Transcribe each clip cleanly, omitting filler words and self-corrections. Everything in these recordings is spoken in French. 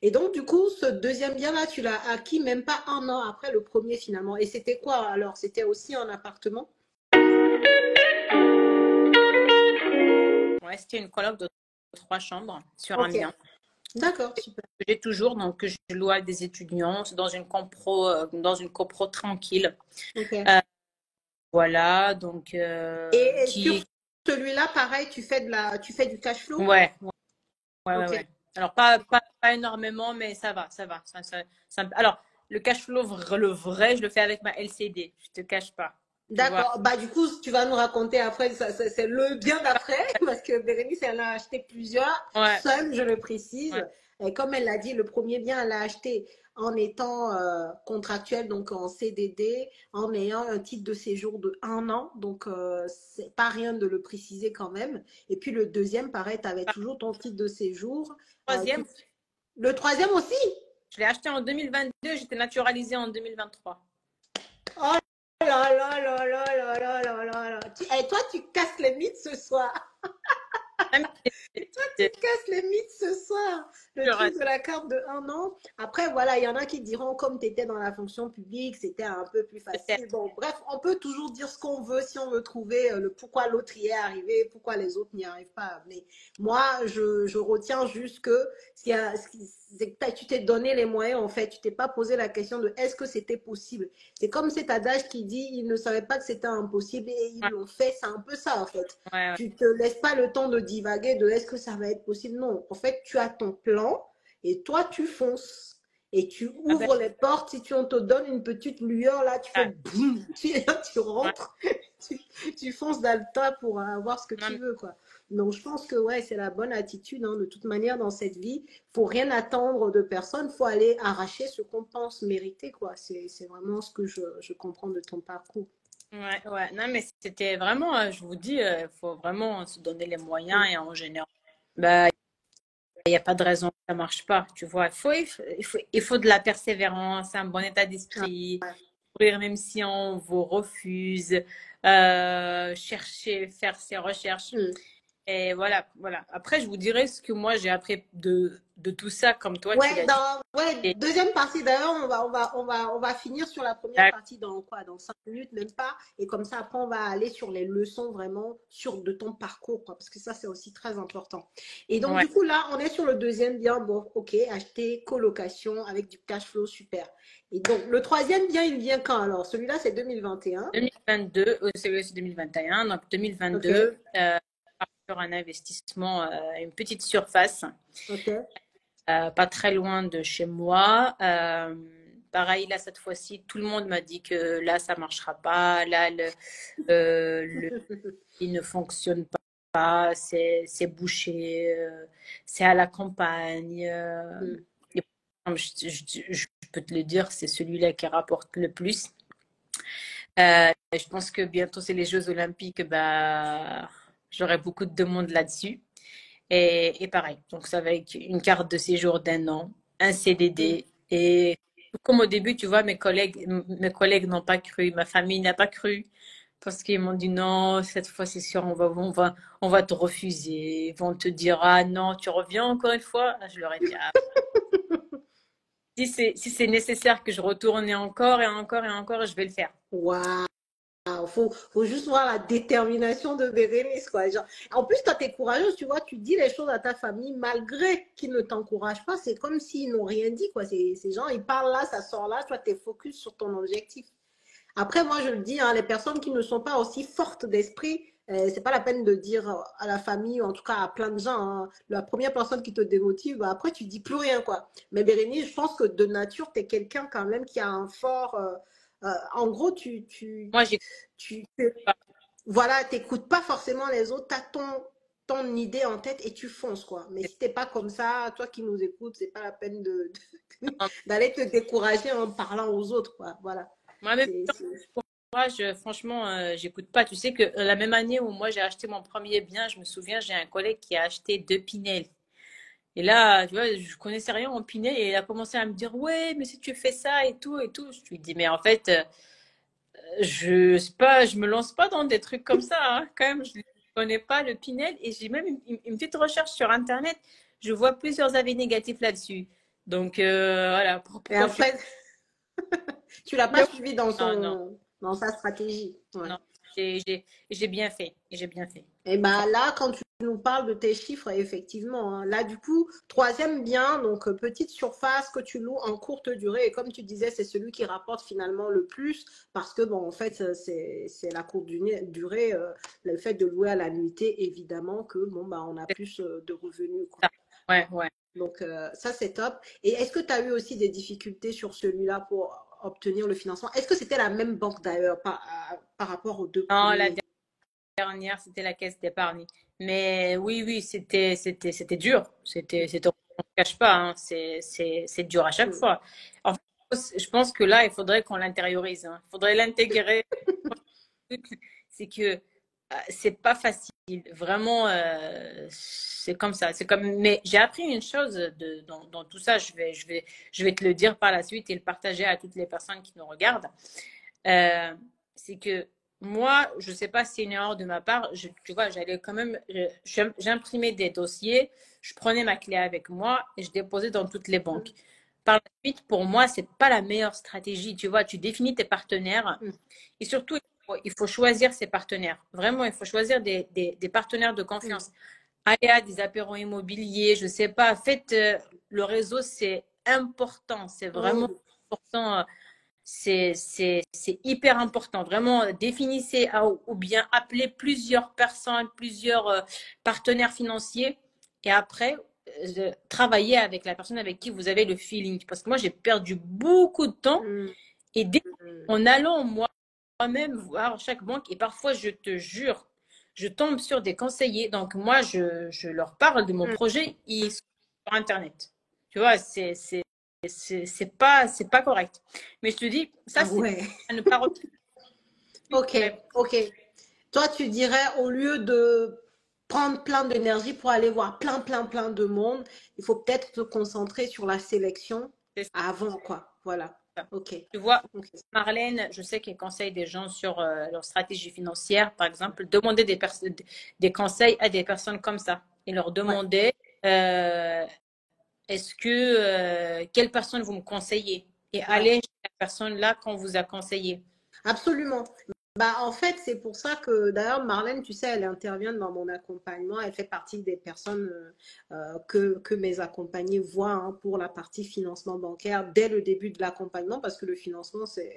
Et donc, du coup, ce deuxième bien-là, tu l'as acquis même pas un an après le premier finalement. Et c'était quoi alors? C'était aussi un appartement? Ouais, c'était une coloc de 3 chambres sur un Ok, bien. d'accord, super. J'ai toujours, donc que je loue à des étudiants dans une copro tranquille. Ok. Euh, voilà, donc Et sur qui, celui-là, pareil, tu fais du cash flow? ouais, ouais, ouais, ouais, Ok. ouais. Alors pas énormément, mais ça va, ça va. Alors le cash flow, le vrai, je le fais avec ma LCD. Je te cache pas, tu vois. D'accord. Bah, du coup, tu vas nous raconter après, c'est le bien d'après, parce que Bérénice, elle a acheté plusieurs, Ouais, seule, je le précise. ouais. Et comme elle l'a dit, le premier bien, elle l'a acheté en étant contractuelle, donc en CDD, en ayant un titre de séjour de 1 an. Donc, c'est pas rien de le préciser quand même. Et puis le deuxième, pareil, tu avais toujours ton titre de séjour. Troisième, Le troisième aussi? je l'ai acheté en 2022, j'étais naturalisée en 2023. Oh là là là là là là là là là. Et toi, tu casses les mythes ce soir. Ah, mais Et toi, tu casses les mythes ce soir. Le truc de la carte de 1 an. Après, voilà, il y en a qui diront, comme tu étais dans la fonction publique, c'était un peu plus peut-être. facile. Bon, bref, on peut toujours dire ce qu'on veut si on veut trouver le pourquoi l'autre y est arrivé, pourquoi les autres n'y arrivent pas. Mais moi, je retiens juste que c'est que tu t'es donné les moyens, en fait. Tu t'es pas posé la question de est-ce que c'était possible. C'est comme cet adage qui dit, ils ne savaient pas que c'était impossible et ils Ouais, l'ont fait. C'est un peu ça, en fait. ouais, ouais. Tu te laisses pas le temps de divaguer de est-ce que ça va être possible. Non, en fait, tu as ton plan et toi, tu fonces. Et tu Ah ben, ouvres les portes. Si on te donne une petite lueur, là, tu fais ouais, boum, tu ouais. rentres, tu, tu fonces dans le tas pour avoir ce que Non, tu mais veux, quoi. Donc, je pense que ouais, c'est la bonne attitude. Hein. De toute manière, dans cette vie, faut rien attendre de personne. Faut aller arracher ce qu'on pense mériter, quoi. C'est vraiment ce que je comprends de ton parcours. ouais, ouais. Non, mais c'était vraiment, je vous dis, il faut vraiment se donner les moyens et en général, bah, il n'y a pas de raison que ça marche pas, tu vois. Il faut de la persévérance, un bon état Ah, d'esprit, courir même si on vous refuse, chercher, faire ses recherches. hmm. Et voilà, voilà. Après, je vous dirai ce que moi j'ai appris de tout ça, comme toi tu Ouais, l'as dit. ouais, Et, deuxième partie. D'ailleurs, on va finir sur la première partie dans quoi? Dans 5 minutes, même pas. Et comme ça, après, on va aller sur les leçons vraiment de ton parcours, quoi, parce que ça, c'est aussi très important. Et donc, ouais, du coup, là, on est sur le deuxième bien. Bon, ok, acheter, colocation avec du cash flow, super. Et donc, le troisième bien, il vient quand alors? Celui-là, c'est 2021. 2022, c'est 2021, donc Ok, 2022, sur un investissement, une petite surface, ok. pas très loin de chez moi. Pareil, là, cette fois-ci, tout le monde m'a dit que là, ça marchera pas. Là, il ne fonctionne pas, c'est bouché, c'est à la campagne. Hmm. Et comme je peux te le dire, c'est celui-là qui rapporte le plus. Je pense que bientôt, c'est les Jeux Olympiques. Bah, j'aurai beaucoup de demandes là-dessus. Et pareil, donc ça va être une carte de séjour d'1 an, un Hmm. CDD. Et comme au début, tu vois, mes collègues n'ont pas cru, ma famille n'a pas cru, parce qu'ils m'ont dit non, cette fois c'est sûr, on va te refuser. Ils vont te dire, ah non, tu reviens encore une fois. Ah, je leur ai dit, ah, si c'est nécessaire que je retourne et encore et encore et encore, je vais le faire. Waouh. Faut juste voir la détermination de Bérénice, quoi. Genre, en plus, toi, t'es courageuse, tu vois, tu dis les choses à ta famille malgré qu'ils ne t'encouragent pas. C'est comme s'ils n'ont rien dit, quoi. Ces gens, ils parlent là, ça sort là, toi, t'es focus sur ton objectif. Après, moi, je le dis, hein, les personnes qui ne sont pas aussi fortes d'esprit, c'est pas la peine de dire à la famille, ou en tout cas à plein de gens, hein, la première personne qui te démotive, bah, après, tu dis plus rien, quoi. Mais Bérénice, je pense que de nature, tu es quelqu'un quand même qui a un fort. En gros, Moi, j'ai tu voilà, t'écoutes pas forcément les autres, t'as ton idée en tête et tu fonces, quoi. Mais si t'es pas comme ça, toi qui nous écoutes, c'est pas la peine d'aller te décourager en parlant aux autres, quoi. Voilà. moi-même, franchement, j'écoute pas. Tu sais que la même année où moi j'ai acheté mon premier bien, je me souviens, j'ai un collègue qui a acheté 2 Pinel. Et là, tu vois, je connaissais rien en Pinel et il a commencé à me dire, ouais, mais si tu fais ça et tout et tout. Je lui dis, mais en fait, je me lance pas dans des trucs comme ça, hein. Quand même, je ne connais pas le Pinel et j'ai même une petite recherche sur Internet. Je vois plusieurs avis négatifs là-dessus. Donc, voilà. Et Pourquoi je suis... après, tu l'as pas Non, suivi non, dans sa stratégie. Ouais. non. J'ai bien fait. J'ai bien fait. Et bah là, quand tu nous parles de tes chiffres, effectivement, hein, là du coup, troisième bien, donc petite surface que tu loues en courte durée. Et comme tu disais, c'est celui qui rapporte finalement le plus parce que bon, en fait, c'est la courte durée, le fait de louer à la nuitée, évidemment que bon bah on a C'est plus de revenus, quoi. ça. Ouais, ouais. Donc ça c'est top. Et est-ce que tu as eu aussi des difficultés sur celui-là pour obtenir le financement? Est-ce que c'était la même banque d'ailleurs par rapport aux deux Non, la premiers? dernière, c'était la caisse d'épargne. Mais oui, oui, c'était dur. On ne cache pas, hein. C'est dur à chaque Hmm. fois. En fait, je pense que là, il faudrait qu'on l'intériorise, hein. Il faudrait l'intégrer. C'est que c'est pas facile. Vraiment, c'est comme ça. C'est comme, mais j'ai appris une chose dans tout ça. Je vais te le dire par la suite et le partager à toutes les personnes qui nous regardent. Euh, c'est que moi, je sais pas si c'est une erreur de ma part, tu vois, j'allais quand même, j'imprimais des dossiers, je prenais ma clé avec moi et je déposais dans toutes les banques. Par la suite, pour moi, c'est pas la meilleure stratégie. Tu vois, tu définis tes partenaires Hmm. et surtout, il faut choisir ses partenaires. Vraiment, il faut choisir des partenaires de Hmm. confiance. Allez à des apéros immobiliers, je sais pas. Faites, le réseau, c'est important. C'est vraiment Oh, important. C'est hyper important. Vraiment, définissez ou bien appelez plusieurs personnes, plusieurs partenaires financiers et après, travaillez avec la personne avec qui vous avez le feeling. Parce que moi, j'ai perdu beaucoup de temps hmm. et Hmm. en allant moi-même voir chaque banque et parfois, je te jure, je tombe sur des conseillers. Donc, moi, je leur parle de mon Hmm. projet, ils sont sur Internet. Tu vois, c'est pas correct. Mais je te dis, ça, Ah c'est ouais. à ne pas reproduire. Ok, Ouais, ok. Toi, tu dirais, au lieu de prendre plein d'énergie pour aller voir plein de monde, il faut peut-être te concentrer sur la sélection c'est avant, quoi. Voilà. ça. Ok. Tu vois, Ok. Marlène, je sais qu'elle conseille des gens sur leur stratégie financière, par exemple. Demandez des conseils à des personnes comme ça et leur Ouais. demander euh, est-ce que quelle personne vous me conseillez et Ouais. allez chez la personne là qu'on vous a conseillé. Absolument. Bah, en fait, c'est pour ça que d'ailleurs, Marlène, tu sais, elle intervient dans mon accompagnement. Elle fait partie des personnes que mes accompagnés voient hein, pour la partie financement bancaire dès le début de l'accompagnement parce que le financement, c'est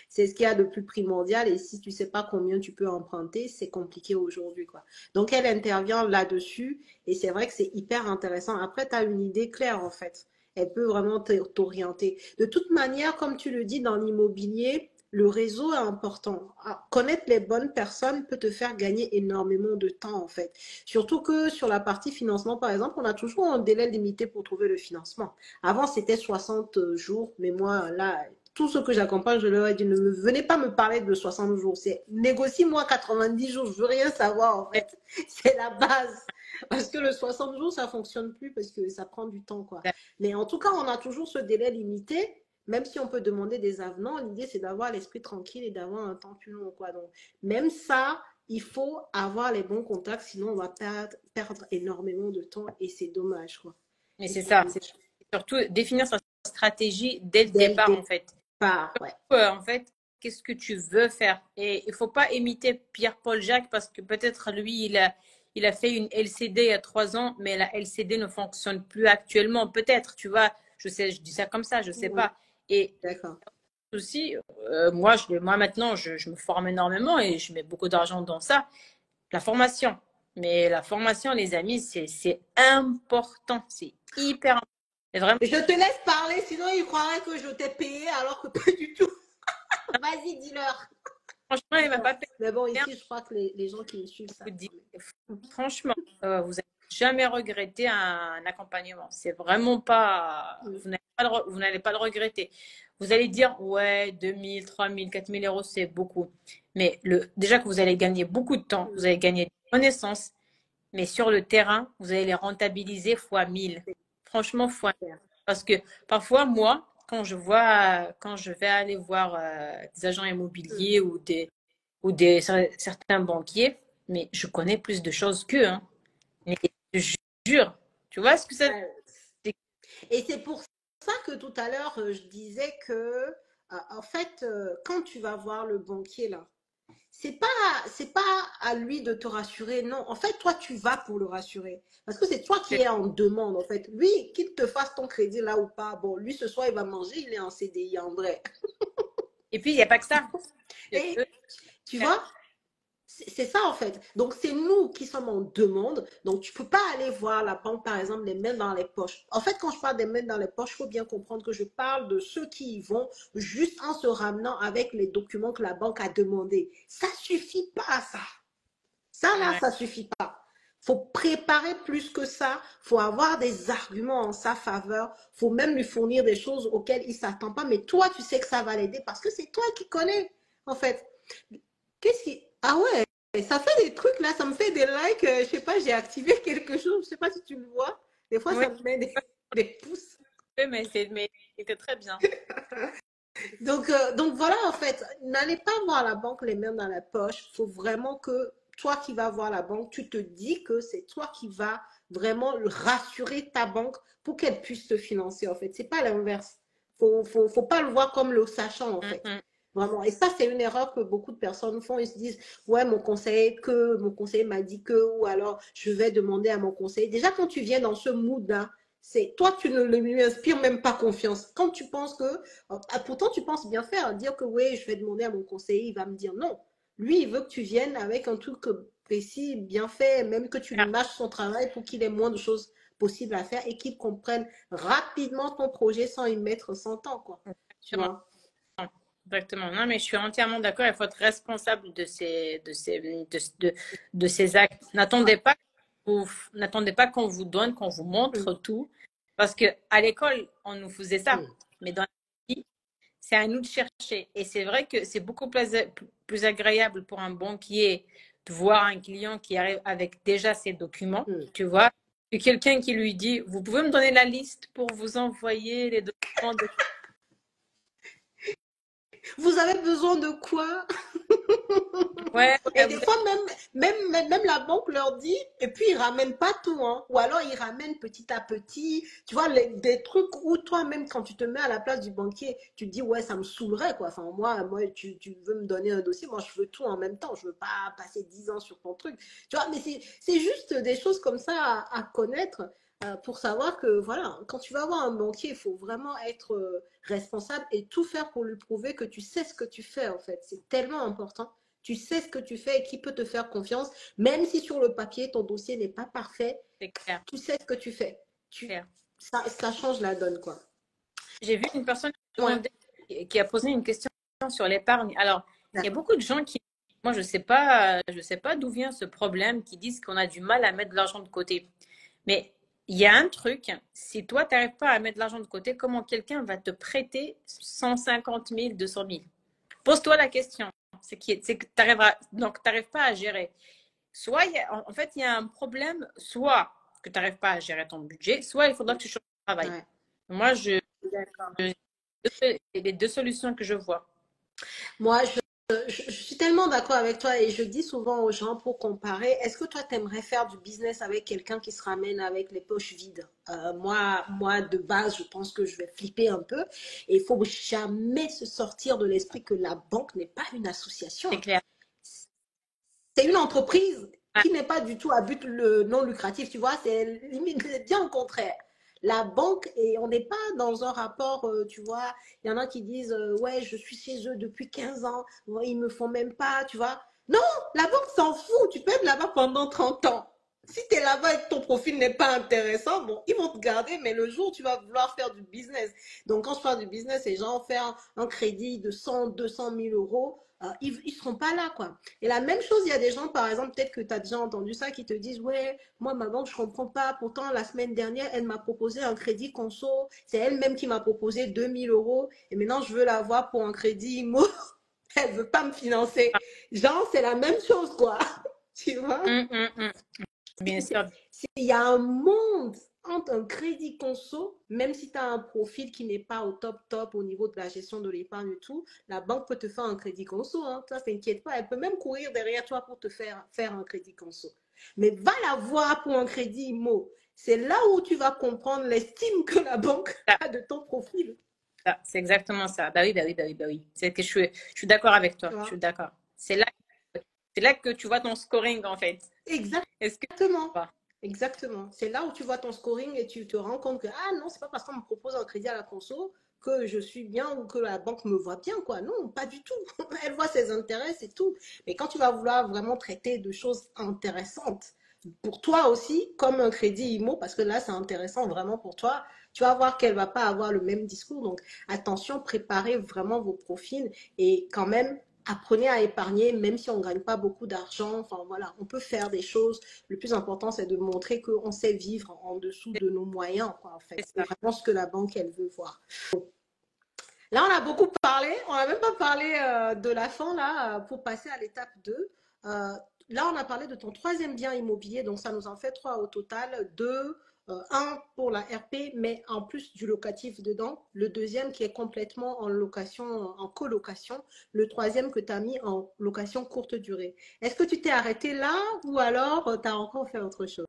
ce qu'il y a de plus primordial. Et si tu sais pas combien tu peux emprunter, c'est compliqué aujourd'hui, quoi. Donc, elle intervient là-dessus et c'est vrai que c'est hyper intéressant. Après, tu as une idée claire, en fait. Elle peut vraiment t'orienter. De toute manière, comme tu le dis dans l'immobilier, le réseau est important. Connaître les bonnes personnes peut te faire gagner énormément de temps, en fait. Surtout que sur la partie financement, par exemple, on a toujours un délai limité pour trouver le financement. Avant, c'était 60 jours, mais moi, là, tout ce que j'accompagne, je leur ai dit, ne me, venez pas me parler de 60 jours. C'est négocie-moi 90 jours, je veux rien savoir, en fait. C'est la base. Parce que le 60 jours, ça fonctionne plus parce que ça prend du temps, quoi. Mais en tout cas, on a toujours ce délai limité. Même si on peut demander des avenants, l'idée c'est d'avoir l'esprit tranquille et d'avoir un temps plus long, quoi. Donc, même ça, il faut avoir les bons contacts, sinon on va perdre énormément de temps et c'est dommage, quoi. Mais Et c'est c'est ça, c'est dommage. surtout définir sa stratégie dès le Dès le départ en fait. départ, ouais. En fait, qu'est-ce que tu veux faire? Et il faut pas imiter Pierre-Paul Jacques parce que peut-être lui, il a fait une LCD il y a 3 ans, mais la LCD ne fonctionne plus actuellement. Peut-être, tu vois, je sais, je dis ça comme ça, je sais Oui, pas. Et d'accord. aussi, moi maintenant, je me forme énormément et je mets beaucoup d'argent dans ça. La formation. Mais la formation, les amis, c'est important. C'est hyper important. C'est vraiment, Je te laisse parler, sinon ils croiraient que je t'ai payé alors que pas du tout. Vas-y, dis-leur. franchement, il m'a Dis-leur. pas payé Mais bon, un ici, je crois que les gens qui me suivent coup savent de dix. quand même. Franchement, vous n'allez jamais regretter un accompagnement. C'est vraiment pas, Mm. vous n'allez pas le regretter. Vous allez dire, ouais, 2000, 3000, 4000 euros, c'est beaucoup. Mais déjà que vous allez gagner beaucoup de temps, vous Mm. allez gagner des connaissances, mais sur le terrain, vous allez les rentabiliser fois 1000. C'est Franchement, fois 1000. clair. Parce que parfois, moi, quand je vais aller voir des agents Mm. immobiliers ou certains banquiers, mais je connais plus de choses qu'eux, hein. Mais je jure, tu vois ce que ça Ouais. c'est Et c'est pour ça que tout à l'heure, je disais que, en fait, quand tu vas voir le banquier, là, c'est pas, c'est pas à lui de te rassurer, non. En fait, toi, tu vas pour le rassurer. Parce que c'est toi qui es en demande, en fait. Lui, qu'il te fasse ton crédit là ou pas, bon, lui, ce soir, il va manger, il est en CDI, en vrai. Et puis, il n'y a pas que ça. Et Eux, tu vois, c'est ça en fait. Donc c'est nous qui sommes en demande. Donc tu peux pas aller voir la banque par exemple les mains dans les poches. En fait quand je parle des mains dans les poches, il faut bien comprendre que je parle de ceux qui y vont juste en se ramenant avec les documents que la banque a demandé. Ça suffit pas ça. Ça là, ouais. ça suffit pas. Faut préparer plus que ça. Faut avoir des arguments en sa faveur. Faut même lui fournir des choses auxquelles il s'attend pas. Mais toi, tu sais que ça va l'aider parce que c'est toi qui connais en fait. Qu'est-ce qui... Ah ouais, ça fait des trucs là, ça me fait des likes. Je sais pas, j'ai activé quelque chose. Je sais pas si tu le vois. Des fois, Oui, ça me met des pouces. mais c'était très bien. Donc voilà, en fait, n'allez pas voir la banque les mains dans la poche. Il faut vraiment que toi qui vas voir la banque, tu te dis que c'est toi qui vas vraiment rassurer ta banque pour qu'elle puisse te financer, en fait. C'est pas l'inverse. Faut pas le voir comme le sachant, en fait. Mhm. Vraiment. Et ça, c'est une erreur que beaucoup de personnes font. Ils se disent, ouais, mon conseiller m'a dit que, ou alors je vais demander à mon conseiller. Déjà, quand tu viens dans ce mood-là, c'est toi, tu ne lui inspires même pas confiance. Quand tu penses que pourtant, tu penses bien faire, dire que oui, je vais demander à mon conseiller, il va me dire non. Lui, il veut que tu viennes avec un truc précis, bien fait, même que tu lui Ah, mâches son travail pour qu'il ait moins de choses possibles à faire et qu'il comprenne rapidement ton projet sans y mettre 100 ans, quoi. Tu exactement. vois? Exactement. Non, mais je suis entièrement d'accord. Il faut être responsable de ces actes. N'attendez pas qu'on vous donne, qu'on vous montre Mm, tout. Parce que à l'école, on nous faisait ça. mm, Mais dans la vie, c'est à nous de chercher. Et c'est vrai que c'est beaucoup plus agréable pour un banquier de voir un client qui arrive avec déjà ses documents, mm. tu vois, que quelqu'un qui lui dit, vous pouvez me donner la liste pour vous envoyer les documents de... Vous avez besoin de quoi? Ouais, Et ouais, des vous fois, même la banque leur dit, et puis ils ramènent pas tout, hein. Ou alors ils ramènent petit à petit. Tu vois, des trucs où toi-même, quand tu te mets à la place du banquier, tu te dis, ouais, ça me saoulerait, quoi. Enfin, moi tu veux me donner un dossier, moi, je veux tout en même temps. Je veux pas passer 10 ans sur ton truc. Tu vois, mais c'est juste des choses comme ça à connaître. Pour savoir que voilà, quand tu vas avoir un banquier, il faut vraiment être responsable et tout faire pour lui prouver que tu sais ce que tu fais en fait. C'est tellement important. Tu sais ce que tu fais et qui peut te faire confiance, même si sur le papier, ton dossier n'est pas parfait, c'est clair, tu sais ce que tu fais. clair. Ça change la donne, quoi. J'ai vu une personne Ouais. qui a posé une question sur l'épargne. Alors, il y a beaucoup de gens qui, moi, je sais pas d'où vient ce problème, qui disent qu'on a du mal à mettre de l'argent de côté. Mais il y a un truc, si toi, tu n'arrives pas à mettre de l'argent de côté, comment quelqu'un va te prêter 150 000, 200 000? Pose-toi la question. C'est que tu n'arrives pas à gérer. Soit, en fait, il y a un problème, soit que tu n'arrives pas à gérer ton budget, soit il faudra que tu changes de travail. Ouais. Moi, D'accord. je- les deux solutions que je vois. Moi, je suis tellement d'accord avec toi et je dis souvent aux gens pour comparer, est-ce que toi, tu aimerais faire du business avec quelqu'un qui se ramène avec les poches vides? Moi, de base, je pense que je vais flipper un peu et il faut jamais se sortir de l'esprit que la banque n'est pas une association. C'est clair. C'est une entreprise Ah, qui n'est pas du tout à but non lucratif, tu vois, c'est limite bien au contraire. La banque, et on n'est pas dans un rapport, tu vois, il y en a qui disent, ouais, je suis chez eux depuis 15 ans, ouais, ils me font même pas, tu vois. Non, la banque s'en fout, tu peux être là-bas pendant 30 ans. Si tu es là-bas et que ton profil n'est pas intéressant, bon, ils vont te garder, mais le jour où tu vas vouloir faire du business. Donc, quand je parle du business, les gens faire un crédit de 100, 200 000 euros, ils ne seront pas là, quoi. Et la même chose, il y a des gens, par exemple, peut-être que tu as déjà entendu ça, qui te disent, ouais, moi, ma banque, je comprends pas. Pourtant, la semaine dernière, elle m'a proposé un crédit conso. C'est elle-même qui m'a proposé 2000 euros. Et maintenant, je veux l'avoir pour un crédit IMO. Elle veut pas me financer. Genre, c'est la même chose, quoi. Tu vois? hum, hum, hum. Bien sûr. Il y a un monde entre un crédit conso, même si tu as un profil qui n'est pas au top top au niveau de la gestion de l'épargne et tout, la banque peut te faire un crédit conso. Hein. Ça, t'inquiète pas. Elle peut même courir derrière toi pour te faire un crédit conso. Mais va la voir pour un crédit IMO. C'est là où tu vas comprendre l'estime que la banque Ça, a de ton profil. c'est exactement ça. Bah oui, bah oui, bah oui, bah oui. C'est que je suis d'accord avec Tu toi. Je vois? suis d'accord. C'est là que tu vois ton scoring, en fait. Est-ce que Exactement. pas? Exactement. C'est là où tu vois ton scoring et tu te rends compte que, ah non, c'est pas parce qu'on me propose un crédit à la conso que je suis bien ou que la banque me voit bien, quoi. Non, pas du tout. Elle voit ses intérêts, c'est tout. Mais quand tu vas vouloir vraiment traiter de choses intéressantes pour toi aussi, comme un crédit IMO, parce que là, c'est intéressant vraiment pour toi, tu vas voir qu'elle va pas avoir le même discours. Donc, attention, préparez vraiment vos profils et quand même, apprenez à épargner, même si on ne gagne pas beaucoup d'argent. Enfin, voilà, on peut faire des choses. Le plus important, c'est de montrer qu'on sait vivre en dessous de nos moyens, quoi, en fait. C'est C'est ça. vraiment ce que la banque, elle veut voir. Là, on a beaucoup parlé. On n'a même pas parlé de la fin, là, pour passer à l'étape 2. Euh, Là, on a parlé de ton troisième bien immobilier. Donc, ça nous en fait trois au total. Deux, un pour la RP, mais en plus du locatif dedans. Le deuxième qui est complètement en location, en colocation. Le troisième que tu as mis en location courte durée. Est-ce que tu t'es arrêté là ou alors tu as encore fait autre chose?